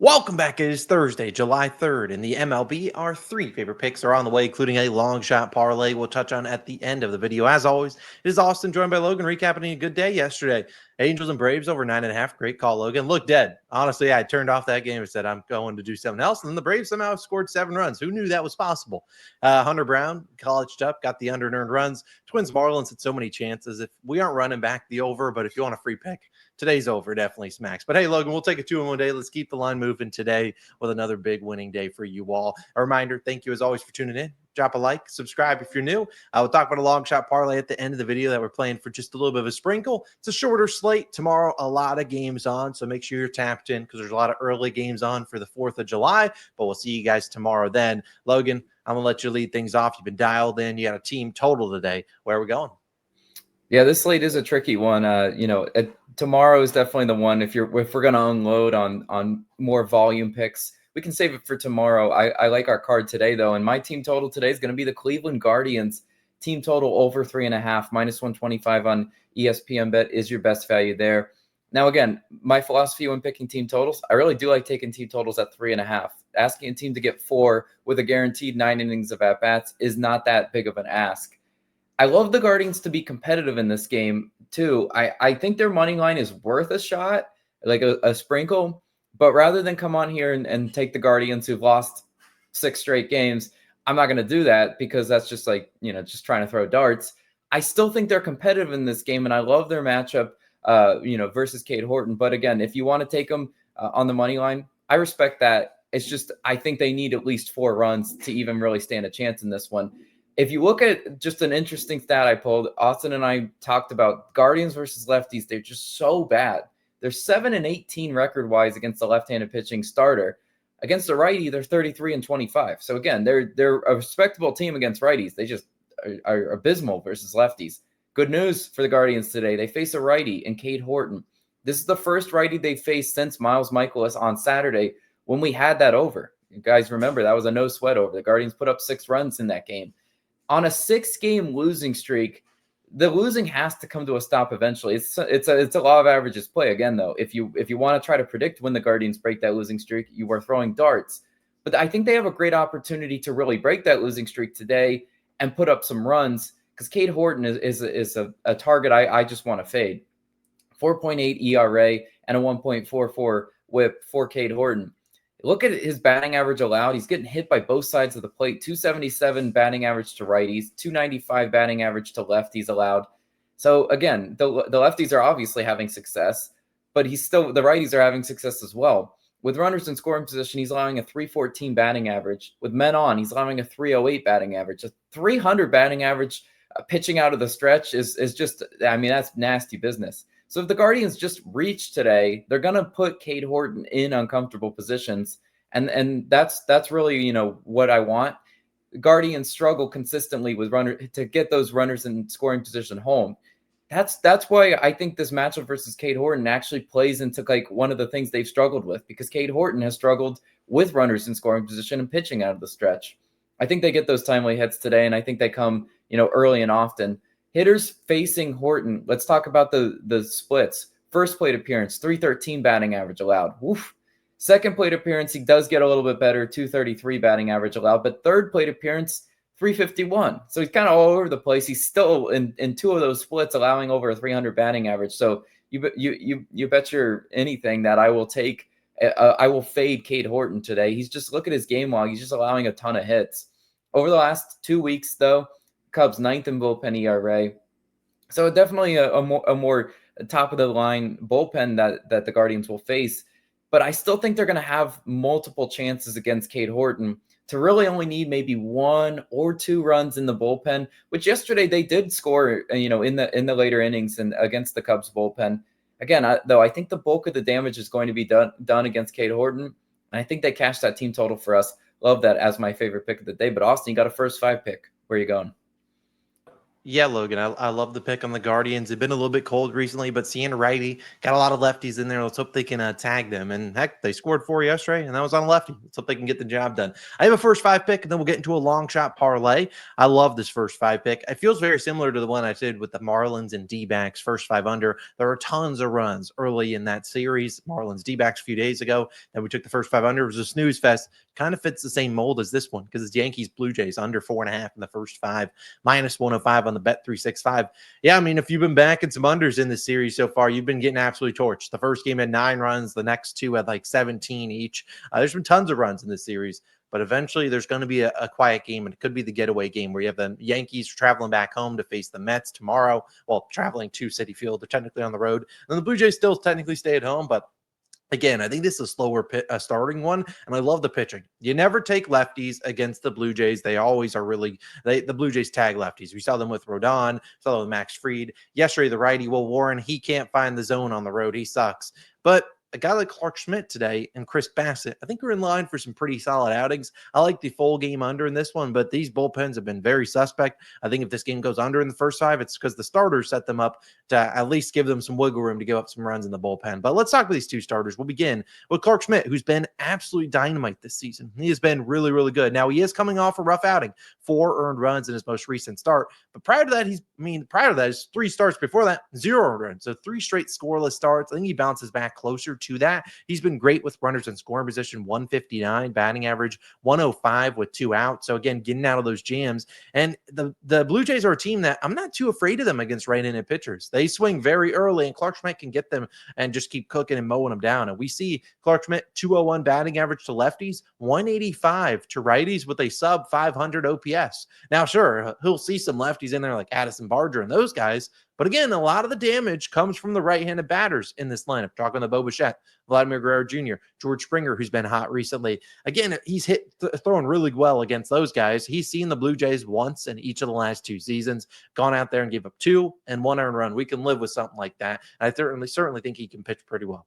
Welcome back. It is Thursday, July 3rd, and the MLB. Our three favorite picks are on the way, including a long shot parlay we'll touch on at the end of the video. As always, it is Austin joined by Logan, recapping a good day yesterday. Angels and Braves over 9.5. Great call, Logan. Looked dead. Honestly, I turned off that game and said I'm going to do something else. And then the Braves somehow scored 7 runs. Who knew that was possible? Hunter Brown, colleged up, got the under-earned runs. Twins Marlins had so many chances. If we aren't running back the over, but if you want a free pick, today's over definitely smacks. But hey, Logan, we'll take a 2-in-1 day. Let's keep the line moving today with another big winning day for you all. A reminder, thank you as always for tuning in. Drop a like, subscribe if you're new. We'll talk about a long shot parlay at the end of the video that we're playing for just a little bit of a sprinkle. It's a shorter slate. Tomorrow, a lot of games on, so make sure you're tapped in because there's a lot of early games on for the 4th of July, but we'll see you guys tomorrow then. Logan, I'm going to let you lead things off. You've been dialed in. You got a team total today. Where are we going? Yeah, this slate is a tricky one. Tomorrow is definitely the one. If we're gonna unload on more volume picks, we can save it for tomorrow. I like our card today though, and my team total today is going to be the Cleveland Guardians. Team total over 3.5, -125 on ESPN Bet is your best value there. Now again, my philosophy when picking team totals, I really do like taking team totals at 3.5. Asking a team to get 4 with a guaranteed 9 innings of at bats is not that big of an ask. I love the Guardians to be competitive in this game, too. I think their money line is worth a shot, like a sprinkle. But rather than come on here and take the Guardians who've lost 6 straight games, I'm not going to do that because that's just like, just trying to throw darts. I still think they're competitive in this game, and I love their matchup, versus Cade Horton. But again, if you want to take them on the money line, I respect that. It's just I think they need at least 4 runs to even really stand a chance in this one. If you look at just an interesting stat I pulled, Austin and I talked about Guardians versus lefties. They're just so bad. They're 7-18 record-wise against the left-handed pitching starter. Against the righty, they're 33-25. So again, they're a respectable team against righties. They just are abysmal versus lefties. Good news for the Guardians today. They face a righty in Cade Horton. This is the first righty they've faced since Miles Michaelis on Saturday when we had that over. You guys remember that was a no sweat over. The Guardians put up 6 runs in that game. On a 6-game losing streak, the losing has to come to a stop eventually. It's a law of averages play again, though. If you want to try to predict when the Guardians break that losing streak, you are throwing darts. But I think they have a great opportunity to really break that losing streak today and put up some runs because Cade Horton is a target I just want to fade. 4.8 ERA and a 1.44 WHIP for Cade Horton. Look at his batting average allowed. He's getting hit by both sides of the plate. 277 batting average to righties, 295 batting average to lefties allowed. So again, the lefties are obviously having success, but the righties are having success as well. With runners in scoring position, he's allowing a 314 batting average. With men on, he's allowing a 308 batting average. A 300 batting average pitching out of the stretch is just, that's nasty business. So if the Guardians just reach today, they're going to put Cade Horton in uncomfortable positions. And that's really, what I want. Guardians struggle consistently with to get those runners in scoring position home. That's why I think this matchup versus Cade Horton actually plays into like one of the things they've struggled with, because Cade Horton has struggled with runners in scoring position and pitching out of the stretch. I think they get those timely hits today, and I think they come, early and often. Hitters facing Horton, let's talk about the splits. First plate appearance, 313 batting average allowed. Woof. Second plate appearance, he does get a little bit better, 233 batting average allowed. But third plate appearance, 351. So he's kind of all over the place. He's still in 2 of those splits allowing over a 300 batting average. So you bet your anything that I will fade Cade Horton today. Look at his game log. He's just allowing a ton of hits. Over the last 2 weeks, though, Cubs 9th in bullpen ERA. So definitely a more top of the line bullpen that the Guardians will face. But I still think they're going to have multiple chances against Cade Horton to really only need maybe 1 or 2 runs in the bullpen, which yesterday they did score, in the later innings and against the Cubs bullpen. Again, I think the bulk of the damage is going to be done against Cade Horton. And I think they cashed that team total for us. Love that as my favorite pick of the day. But Austin, you got a first 5 pick. Where are you going? Yeah, Logan, I love the pick on the Guardians. They've been a little bit cold recently, but seeing a righty, got a lot of lefties in there. Let's hope they can tag them. And heck, they scored 4 yesterday, and that was on a lefty. Let's hope they can get the job done. I have a first 5 pick, and then we'll get into a long shot parlay. I love this first 5 pick. It feels very similar to the one I did with the Marlins and D-backs first 5 under. There were tons of runs early in that series. Marlins D-backs a few days ago, and we took the first 5 under. It was a snooze fest. Kind of fits the same mold as this one because it's Yankees-Blue Jays under 4.5 in the first 5, minus 105 on the Bet365. Yeah, I mean, if you've been backing some unders in the series so far, you've been getting absolutely torched. The first game had 9 runs, the next 2 had like 17 each. There's been tons of runs in this series, but eventually there's going to be a quiet game, and it could be the getaway game where you have the Yankees traveling back home to face the Mets tomorrow. Well, traveling to Citi Field, they're technically on the road, and the Blue Jays still technically stay at home, but again, I think this is a slower starting one, and I love the pitching. You never take lefties against the Blue Jays. They always are the Blue Jays tag lefties. We saw them with Rodon, saw them with Max Fried. Yesterday, the righty Will Warren, he can't find the zone on the road. He sucks. But a guy like Clark Schmidt today and Chris Bassett, I think we're in line for some pretty solid outings. I like the full game under in this one, but these bullpens have been very suspect. I think if this game goes under in the first 5, it's because the starters set them up to at least give them some wiggle room to give up some runs in the bullpen. But let's talk about these 2 starters. We'll begin with Clark Schmidt, who's been absolutely dynamite this season. He has been really, really good. Now, he is coming off a rough outing, 4 earned runs in his most recent start. But prior to that, is 3 starts before that, 0 earned runs. So 3 straight scoreless starts. I think he bounces back closer to that. He's been great with runners in scoring position, 159, batting average, 105 with 2 outs. So again, getting out of those jams. And the Blue Jays are a team that I'm not too afraid of them against right-handed pitchers. They swing very early, and Clark Schmidt can get them and just keep cooking and mowing them down. And we see Clark Schmidt, 201 batting average to lefties, 185 to righties with a sub 500 OPS. Now, sure, he'll see some lefties in there like Addison Barger and those guys, but again, a lot of the damage comes from the right-handed batters in this lineup. Talking to Bo Bichette, Vladimir Guerrero Jr., George Springer, who's been hot recently. Again, he's throwing really well against those guys. He's seen the Blue Jays once in each of the last 2 seasons, gone out there and gave up 2 and 1 earned run. We can live with something like that. And I certainly think he can pitch pretty well.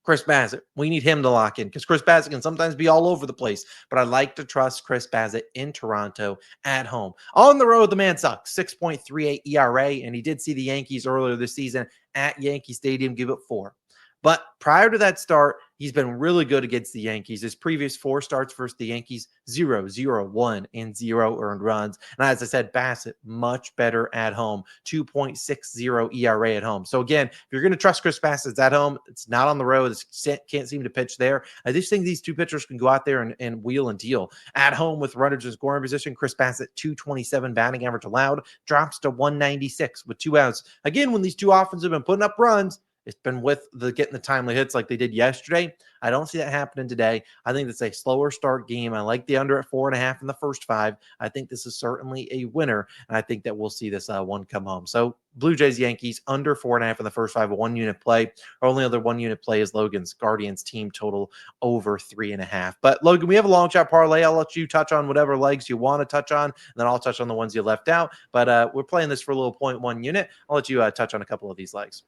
Chris Bassett, we need him to lock in because Chris Bassett can sometimes be all over the place, but I like to trust Chris Bassett in Toronto at home. On the road, the man sucks, 6.38 ERA, and he did see the Yankees earlier this season at Yankee Stadium give up 4. But prior to that start, he's been really good against the Yankees. His previous 4 starts versus the Yankees, 0, 0, 1, and 0 earned runs. And as I said, Bassett, much better at home, 2.60 ERA at home. So again, if you're going to trust Chris Bassett, it's at home. It's not on the road. It can't seem to pitch there. I just think these 2 pitchers can go out there and wheel and deal. At home with runners in scoring position, Chris Bassett, 227 batting average allowed, drops to 196 with 2 outs. Again, when these 2 offenses have been putting up runs, it's been with getting the timely hits like they did yesterday. I don't see that happening today. I think it's a slower start game. I like the under at 4.5 in the first 5. I think this is certainly a winner, and I think that we'll see this one come home. So Blue Jays, Yankees, under 4.5 in the first 5, a 1-unit play. Our only other 1-unit play is Logan's Guardians team total over 3.5. But Logan, we have a long shot parlay. I'll let you touch on whatever legs you want to touch on, and then I'll touch on the ones you left out. But we're playing this for a little 0.1 unit. I'll let you touch on a couple of these legs.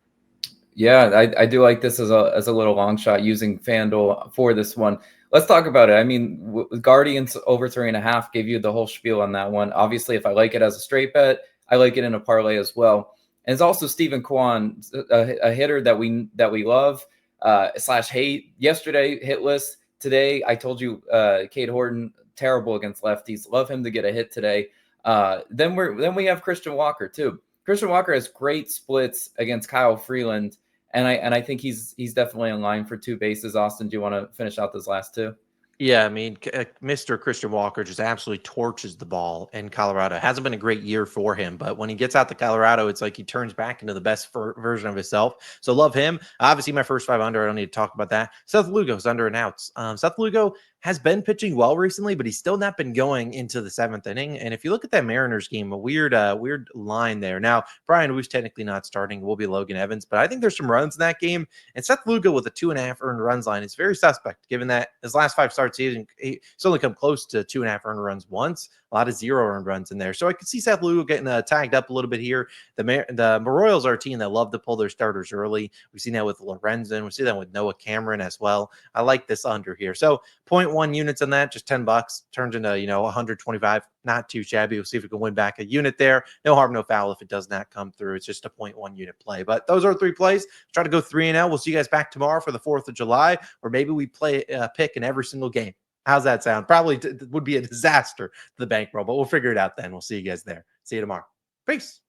Yeah, I do like this as a little long shot using FanDuel for this one. Let's talk about it. I mean, Guardians over 3.5 gave you the whole spiel on that one. Obviously, if I like it as a straight bet, I like it in a parlay as well. And it's also Stephen Kwan, a hitter that we love / hate. Yesterday, hitless. Today, I told you, Cade Horton, terrible against lefties. Love him to get a hit today. Then we have Christian Walker too. Christian Walker has great splits against Kyle Freeland. And I think he's definitely in line for 2 bases. Austin, do you want to finish out those last 2? Yeah, I mean, Mr. Christian Walker just absolutely torches the ball in Colorado. Hasn't been a great year for him, but when he gets out to Colorado, it's like he turns back into the best version of himself. So love him. Obviously, my first 5 under, I don't need to talk about that. Seth Lugo's under and outs. Seth Lugo has been pitching well recently, but he's still not been going into the 7th inning. And if you look at that Mariners game, a weird line there. Now, Brian Wu's technically not starting. Will be Logan Evans, but I think there's some runs in that game. And Seth Lugo with a 2.5 earned runs line is very suspect, given that his last 5 starts, he's only come close to 2.5 earned runs once. a lot of 0 earned runs in there. So I could see Seth Lugo getting tagged up a little bit here. The Royals are a team that love to pull their starters early. We've seen that with Lorenzen. We've seen that with Noah Cameron as well. I like this under here. So 0.1 units on that, just $10 turns into 125. Not too shabby. We'll see if we can win back a unit there. No harm, no foul if it does not come through. It's just a 0.1 unit play. But those are 3 plays. Try to go 3-0. We'll see you guys back tomorrow for the 4th of July, or maybe we play a pick in every single game. How's that sound? Probably would be a disaster to the bankroll, but we'll figure it out then. We'll see you guys there. See you tomorrow. Peace.